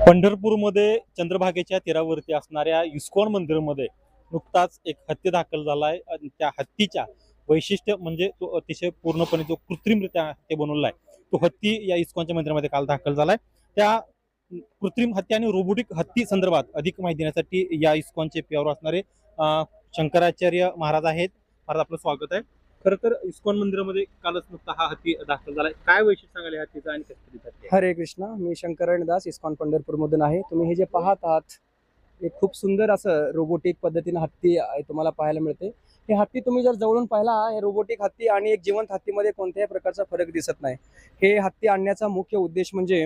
पंढरपूरमध्ये चंद्रभागेच्या तीरावरती असणाऱ्या इस्कॉन मंदिरामध्ये नुकताच एक हत्ती दाखल झाला आहे आणि त्या हत्तीच्या वैशिष्ट्य म्हणजे तो अतिशय पूर्णपणे जो कृत्रिमरित्या हत्ती बनवला आहे तो हत्ती या इस्कॉनच्या मंदिरामध्ये काल दाखल झालाय. त्या कृत्रिम हत्ती आणि रोबोटिक हत्ती संदर्भात अधिक माहिती देण्यासाठी या इस्कॉनचे पेवर असणारे शंकराचार्य महाराज आहेत. महाराज, आपलं स्वागत आहे. खरं तर इस्कॉन मंदिरामध्ये कालच नुकता हा हत्ती दाखल झालाय. काय वैशिष्ट्य सांगाल या हत्तीचं आणि कसं हत्ती आहे? हरे कृष्णा. मी शंकरण दास इस्कॉन पंढरपूर मधून आहे. तुम्ही हे जे पाहत आहात हे खूप सुंदर असं रोबोटिक पद्धतीने हत्ती तुम्हाला पाहायला मिळते. हे हत्ती तुम्ही जर जवळून पाहिला, हे रोबोटिक हत्ती आणि एक जिवंत हत्तीमध्ये कोणत्याही प्रकारचा फरक दिसत नाही. हे हत्ती आणण्याचा मुख्य उद्देश म्हणजे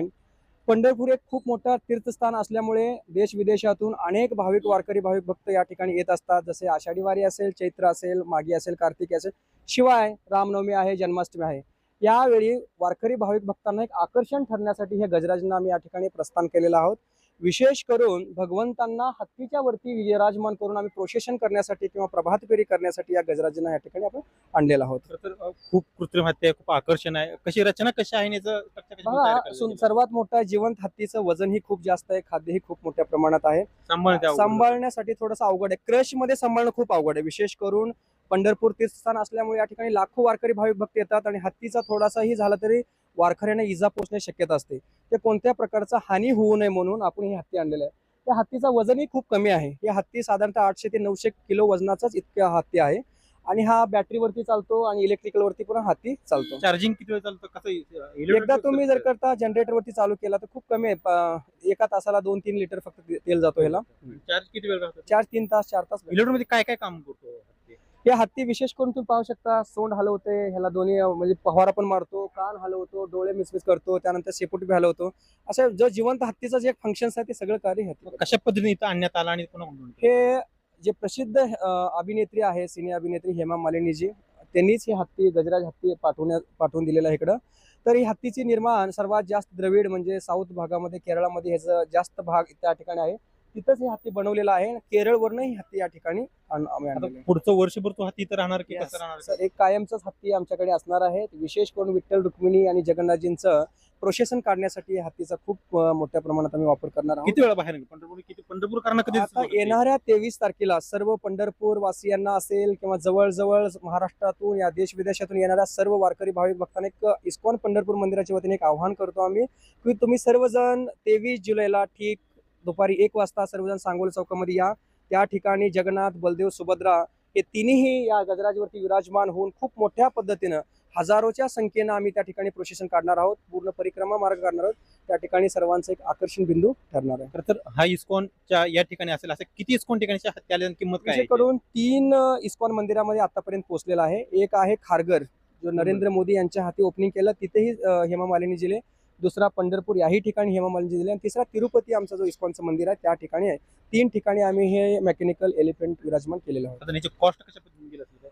पंढरपूर एक खूप मोठा तीर्थस्थान असल्यामुळे देश विदेशातून अनेक भाविक भाविक भक्त या ठिकाणी येत असतात. जसे आषाढी वारी असेल, चैत्र असेल, माघी असेल, कार्तिकी असेल, शिवाय रामनवमी आहे, जन्माष्टमी आहे. यावेळी वारकरी भाविक भक्तांना एक आकर्षण ठरण्यासाठी हे गजराजांना आम्ही या ठिकाणी प्रस्थान केलेलं आहोत. विशेष करून भगवंतांना हत्तीच्या वरती विराजमान करून आम्ही प्रोसेशन करण्यासाठी किंवा प्रभात फेरी करण्यासाठी या गजराजांना या ठिकाणी आपण आणलेला आहोत. खरं तर खूप कृत्रिम हत्ती आहे, खूप आकर्षण आहे. कशी रचना कशी आहे आणि याचं structure कशी तयार बघा, केलेलं आहे? सर्वात मोठा जिवंत हत्तीचं वजनही खूप जास्त आहे, खाद्यही खूप मोठ्या प्रमाणात आहे. सांभाळते अवघड. सांभाळण्यासाठी थोडंसं अवघड आहे. क्रश मध्ये सांभाळणं खूप अवघड आहे. विशेष करून पंढरपूर तीर्थस्थान असल्यामुळे या ठिकाणी लाखो वारकरी भाविक भक्त येतात आणि हत्तीचा थोडासाही झाला तरी वारकऱ्यांना इजा पोहोचण्याची शक्यता असते. ते कोणत्या प्रकारचा हानी होऊ नये म्हणून आपण ही हत्ती आणलेलं आहे. या हत्तीचा वजनही खूप कमी आहे. हे हत्ती साधारणतः 800 ते 900 किलो वजनाचाच इतका हत्ती आहे आणि हा बॅटरीवरती चालतो आणि इलेक्ट्रिकल वरती पण हत्ती चालतो. चार्जिंग किती वेळ चालतं, कसं एकदा तुम्ही जर करता जनरेटर वरती चालू केला तर खूप कमी आहे. एका तासाला 2-3 लिटर फक्त तेल जातो ह्याला. चार्ज किती वेळ राहतो? 4-3 तास 4 तास. इलेक्ट्रॉनिक मध्ये काय काय काम करतो हत्ती? या हत्ती विशेष करून तुम्ही पाहू शकता, सोंड हलवते, ह्याला दोन्ही म्हणजे पवारा पण मारतो, कान हलवतो, डोळे मिसमिस करतो, त्यानंतर शेपूट बी हलवतो. असं जो जिवंत हत्तीचं जे फंक्शन्स आहे ते सगळं कार्य हत्ती. कशा पद्धतीने इथं आणण्यात आला आणि कोणा म्हणून? हे जे प्रसिद्ध अभिनेत्री आहे, सिने अभिनेत्री हेमा मालिनीजी, त्यांनीच हे हत्ती गजराज हत्ती पाठवून दिलेलं आहे इकडं. तर ही हत्तीची निर्माण सर्वात जास्त द्रविड म्हणजे साऊथ भागामध्ये, केरळामध्ये ह्याचं जास्त भाग त्या ठिकाणी आहे. तिथंच हे हत्ती बनवलेला आहे. केरळवरनं ही हत्ती या ठिकाणी आम्ही आता आणलेली आहे. पुढचं वर्षभर तो हत्ती इथं राहणार की Yes. कसं राहणार? सर, एक कायमचाच हत्ती आमच्याकडे असणार आहे. विशेष करून विठ्ठल रुक्मिणी आणि जगन्नाथजींचं प्रोसेशन काढण्यासाठी या हत्तीचा खूप मोठ्या प्रमाणात आम्ही वापर करणार आहोत. किती वेळा बाहेर निघाल? पंढरपूरकरांना कधी आता येणाऱ्या 23 तारखेला सर्व पंढरपूर वासियांना असेल किंवा जवळ महाराष्ट्रातून या देश विदेशातून येणाऱ्या सर्व वारकरी भाविक भक्तांना एक इस्कॉन पंढरपूर मंदिराच्या वतीने एक आव्हान करतो आम्ही की तुम्ही सर्वजण 23 जुलैला ठीक दुपारी 1 वाजता सर्वजण सांगोला चौकामध्ये या. त्या ठिकाणी जगन्नाथ, बलदेव, सुभद्रा हे तिन्ही या गजराजवरती विराजमान होऊन खूप मोठ्या पद्धतीनं हजारोच्या संख्येनं आम्ही त्या ठिकाणी प्रोसेशन काढणार आहोत. पूर्ण परिक्रमा मार्ग काढणार आहोत. त्या ठिकाणी सर्वांचं एक आकर्षण बिंदू ठरणार आहे. खरं तर हा इस्कॉनच्या या ठिकाणी असेल, असं किती इस्कॉन ठिकाणच्या हत्ती आल्या आणि किंमत काय आहे? कडून 3 इस्कॉन मंदिरामध्ये आतापर्यंत पोहोचलेला आहे. एक आहे खारघर, जो नरेंद्र मोदी यांच्या हाती ओपनिंग केलं, तिथेही हेमा मालिनी दिले. दुसरा पंढरपूर याही ठिकाणी हेमा मालिनी दिले आणि तिसरा तिरुपती आमचा जो इस्कॉनचं मंदिर आहे त्या ठिकाणी आहे. 3 ठिकाणी आम्ही हे मेकॅनिकल एलिफंट विराजमान केलेलं आहे. आता त्याची कॉस्ट कशा पद्धतीने गेली असेल?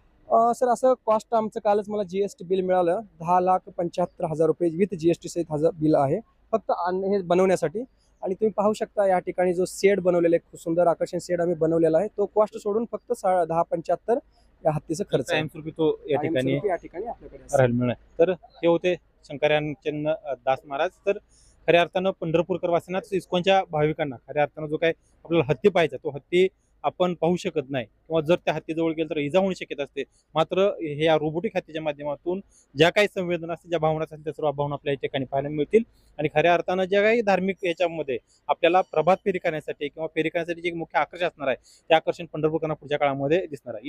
सर, असं कॉस्ट आमचं कालच मला जीएसटी बिल मिळालं. 10,75,000 रुपये विथ जीएसटी सहित बिल आहे फक्त हे बनवण्यासाठी. आणि तुम्ही पाहू शकता या ठिकाणी जो शेड बनवलेला आहे, खूप सुंदर आकर्षण शेड आम्ही बनवलेला आहे. तो कॉस्ट सोडून फक्त 10,75 या हत्तीचा खर्च आहे. कायमस्वरूपी तो या ठिकाणी आपल्याकडे असेल. राहायला मिळणार. तर हे होते शंकराचंद दास महाराज. तर खऱ्या अर्थानं पंढरपूरकर वासियांना, इस्कॉनच्या भाविकांना खऱ्या अर्थानं जो काय आपल्याला हत्ती पाहायचा तो हत्ती आपण पाहू शकत नाही किंवा जर त्या हत्तीजवळ गेलं तर इजा होण्याची शक्यता असते. मात्र हे या रोबोटिक हत्तीच्या माध्यमातून ज्या काही संवेदना असतील, ज्या भावना असतील, त्या सर्व भावना आपल्या या ठिकाणी पाहायला मिळतील. आणि खऱ्या अर्थानं ज्या काही धार्मिक याच्यामध्ये आपल्याला प्रभात फेरी करण्यासाठी किंवा फेरी करण्यासाठी जे मुख्य आकर्षण असणार आहे ते आकर्षण पंढरपूरकरांना पुढच्या काळामध्ये दिसणार आहे.